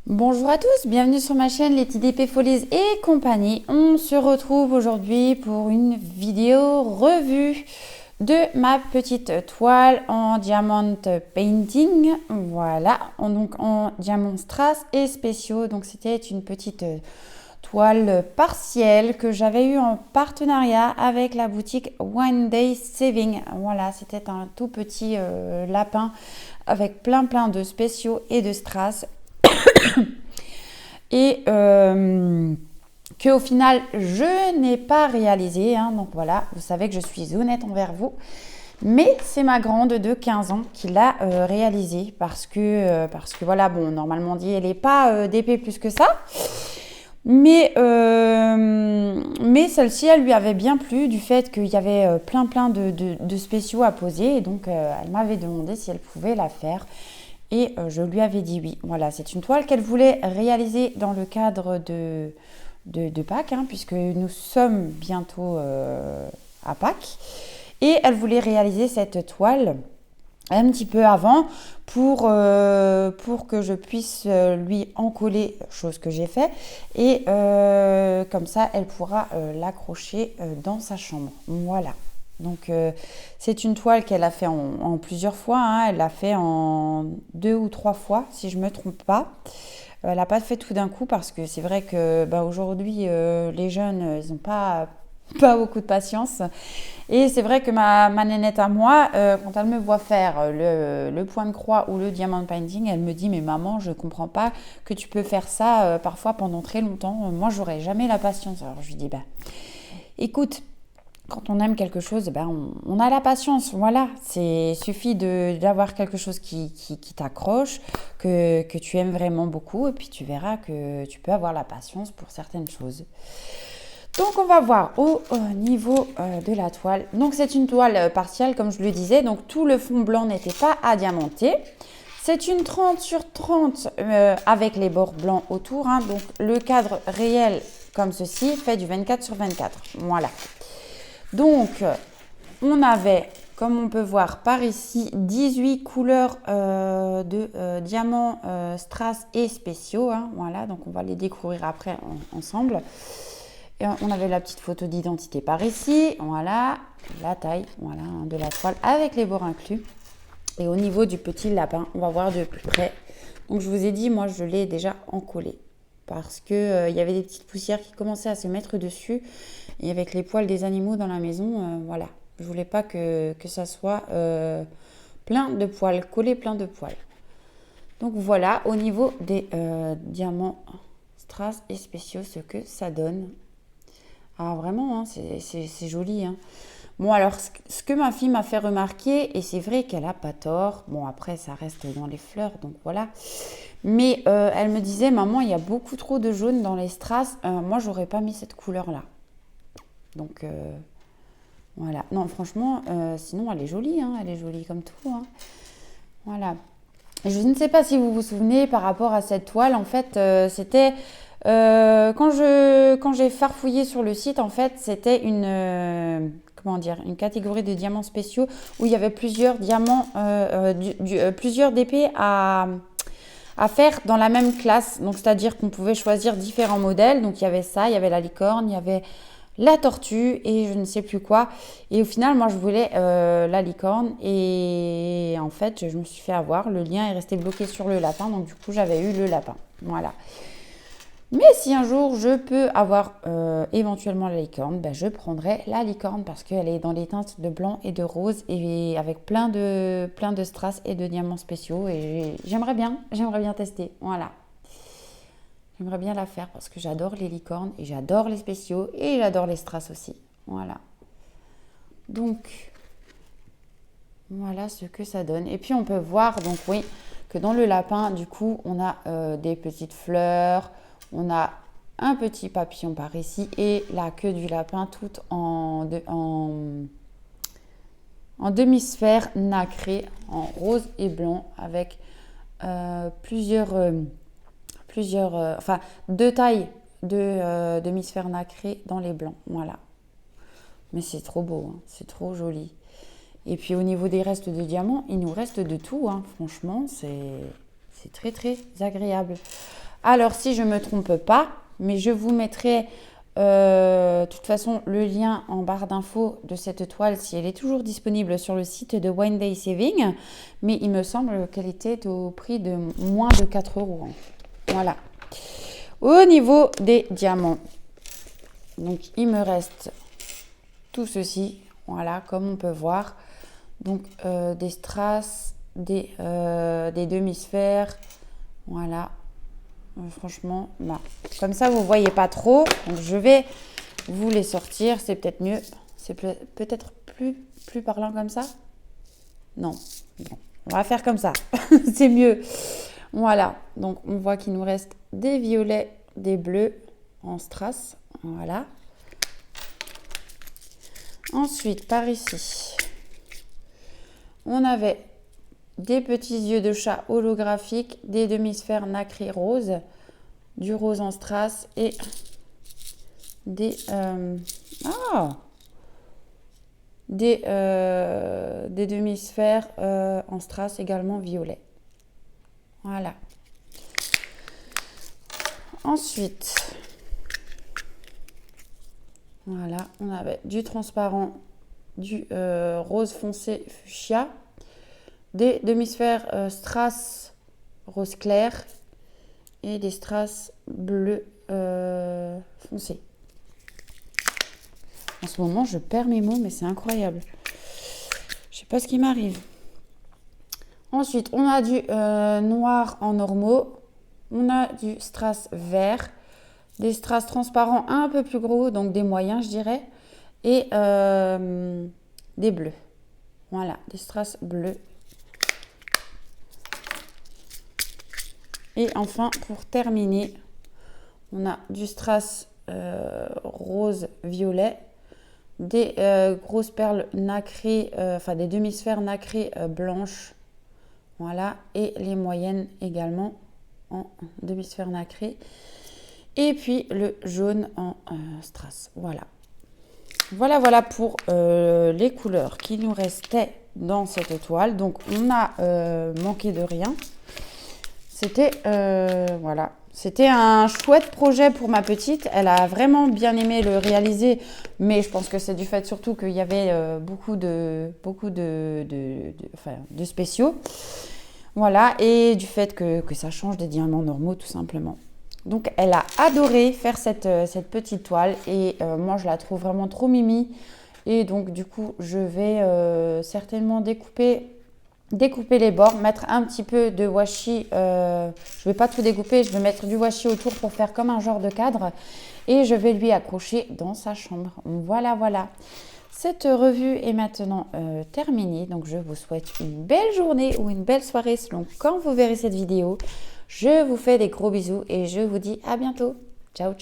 Bonjour à tous, bienvenue sur ma chaîne Letty DP Folies et compagnie. On se retrouve aujourd'hui pour une vidéo revue de ma petite toile en diamant painting. Voilà, donc en diamant strass et spéciaux. Donc c'était une petite toile partielle que j'avais eu en partenariat avec la boutique One Day Saving. Voilà, c'était un tout petit lapin avec plein de spéciaux et de strass. Et que au final je n'ai pas réalisé, hein. Donc voilà, vous savez que je suis honnête envers vous, mais c'est ma grande de 15 ans qui l'a réalisé parce que voilà, bon, normalement dit elle n'est pas d'épée plus que ça, mais celle-ci elle lui avait bien plu du fait qu'il y avait plein de spéciaux à poser, et donc elle m'avait demandé si elle pouvait la faire. Et je lui avais dit oui. Voilà, c'est une toile qu'elle voulait réaliser dans le cadre de Pâques, hein, puisque nous sommes bientôt à Pâques. Et elle voulait réaliser cette toile un petit peu avant pour que je puisse lui en coller, chose que j'ai fait. Et comme ça, elle pourra l'accrocher dans sa chambre. Voilà. Donc c'est une toile qu'elle a fait en plusieurs fois, hein. Elle l'a fait en 2 ou 3 fois si je ne me trompe pas. Elle n'a pas fait tout d'un coup parce que c'est vrai que aujourd'hui les jeunes ils n'ont pas beaucoup de patience. Et c'est vrai que ma nénette à moi, quand elle me voit faire le point de croix ou le diamant painting, elle me dit mais maman, je ne comprends pas que tu peux faire ça parfois pendant très longtemps. Moi j'aurais jamais la patience. Alors je lui dis écoute, quand on aime quelque chose, on a la patience, voilà. Il suffit d'avoir quelque chose qui t'accroche, que tu aimes vraiment beaucoup, et puis tu verras que tu peux avoir la patience pour certaines choses. Donc on va voir au niveau de la toile. Donc c'est une toile partielle, comme je le disais, donc tout le fond blanc n'était pas adiamanté. C'est une 30 sur 30 avec les bords blancs autour, hein. Donc le cadre réel, comme ceci, fait du 24 sur 24, voilà. Donc, on avait, comme on peut voir par ici, 18 couleurs de diamants, strass et spéciaux, hein, voilà, donc on va les découvrir après ensemble. Et on avait la petite photo d'identité par ici, voilà, la taille, voilà, hein, de la toile avec les bords inclus. Et au niveau du petit lapin, on va voir de plus près. Donc, je vous ai dit, moi, je l'ai déjà encollé parce que y avait des petites poussières qui commençaient à se mettre dessus. Et avec les poils des animaux dans la maison, voilà. Je voulais pas que ça soit plein de poils, collé plein de poils. Donc voilà, au niveau des diamants, strass et spéciaux, ce que ça donne. Ah vraiment, hein, c'est joli, hein. Bon alors, ce que ma fille m'a fait remarquer, et c'est vrai qu'elle n'a pas tort, bon après ça reste dans les fleurs, donc voilà. Mais elle me disait, maman, il y a beaucoup trop de jaune dans les strass, moi j'aurais pas mis cette couleur-là. Donc voilà, non franchement, sinon elle est jolie, hein, elle est jolie comme tout, hein. Voilà. Je ne sais pas si vous vous souvenez par rapport à cette toile, en fait, c'était quand j'ai farfouillé sur le site, en fait, c'était comment dire, une catégorie de diamants spéciaux où il y avait plusieurs diamants, plusieurs DP à faire dans la même classe. Donc c'est-à-dire qu'on pouvait choisir différents modèles. Donc il y avait ça, il y avait la licorne, il y avait la tortue et je ne sais plus quoi. Et au final, moi, je voulais la licorne. Et en fait, je me suis fait avoir. Le lien est resté bloqué sur le lapin. Donc, du coup, j'avais eu le lapin. Voilà. Mais si un jour, je peux avoir éventuellement la licorne, je prendrai la licorne parce qu'elle est dans les teintes de blanc et de rose et avec plein de strass et de diamants spéciaux. Et j'aimerais bien tester. Voilà. J'aimerais bien la faire parce que j'adore les licornes et j'adore les spéciaux et j'adore les strass aussi. Voilà. Donc, voilà ce que ça donne. Et puis, on peut voir, donc oui, que dans le lapin, du coup, on a des petites fleurs, on a un petit papillon par ici et la queue du lapin toute en demi-sphère nacrée, en rose et blanc avec enfin deux tailles de demi-sphère nacrée dans les blancs, voilà. Mais c'est trop beau, hein, c'est trop joli. Et puis au niveau des restes de diamants, il nous reste de tout, hein. Franchement, c'est très agréable. Alors, si je ne me trompe pas, mais je vous mettrai de toute façon le lien en barre d'infos de cette toile si elle est toujours disponible sur le site de One Day Saving. Mais il me semble qu'elle était au prix de moins de 4 euros. Voilà. Au niveau des diamants, donc il me reste tout ceci. Voilà, comme on peut voir. Donc des strass, des demi-sphères. Voilà. Franchement, bah, comme ça, vous ne voyez pas trop. Donc, je vais vous les sortir. C'est peut-être mieux. C'est peut-être plus parlant comme ça. Non. Bon, on va faire comme ça. C'est mieux. Voilà. Donc, on voit qu'il nous reste des violets, des bleus en strass. Voilà. Ensuite, par ici, on avait des petits yeux de chat holographiques, des demi-sphères nacrées roses, du rose en strass et des demi-sphères en strass également violet. Voilà. Ensuite, voilà, on avait du transparent, du rose foncé fuchsia, des demi-sphères strass rose clair et des strass bleu foncé. En ce moment, je perds mes mots, mais c'est incroyable. Je sais pas ce qui m'arrive. Ensuite, on a du noir en normaux, on a du strass vert, des strass transparents un peu plus gros, donc des moyens, je dirais, et des bleus. Voilà, des strass bleus. Et enfin, pour terminer, on a du strass rose violet, des grosses perles nacrées, enfin des demi-sphères nacrées blanches. Voilà, et les moyennes également en demi-sphère nacrée. Et puis le jaune en strass. Voilà. Voilà pour les couleurs qui nous restaient dans cette toile. Donc on a manqué de rien. C'était voilà. C'était un chouette projet pour ma petite. Elle a vraiment bien aimé le réaliser, mais je pense que c'est du fait surtout qu'il y avait beaucoup de spéciaux. Voilà, et du fait que ça change des diamants normaux tout simplement. Donc elle a adoré faire cette petite toile et moi je la trouve vraiment trop mimi. Et donc du coup je vais certainement découper les bords, mettre un petit peu de washi, je vais pas tout découper, je vais mettre du washi autour pour faire comme un genre de cadre et je vais lui accrocher dans sa chambre. Voilà. Cette revue est maintenant terminée, donc je vous souhaite une belle journée ou une belle soirée selon quand vous verrez cette vidéo. Je vous fais des gros bisous et je vous dis à bientôt. Ciao.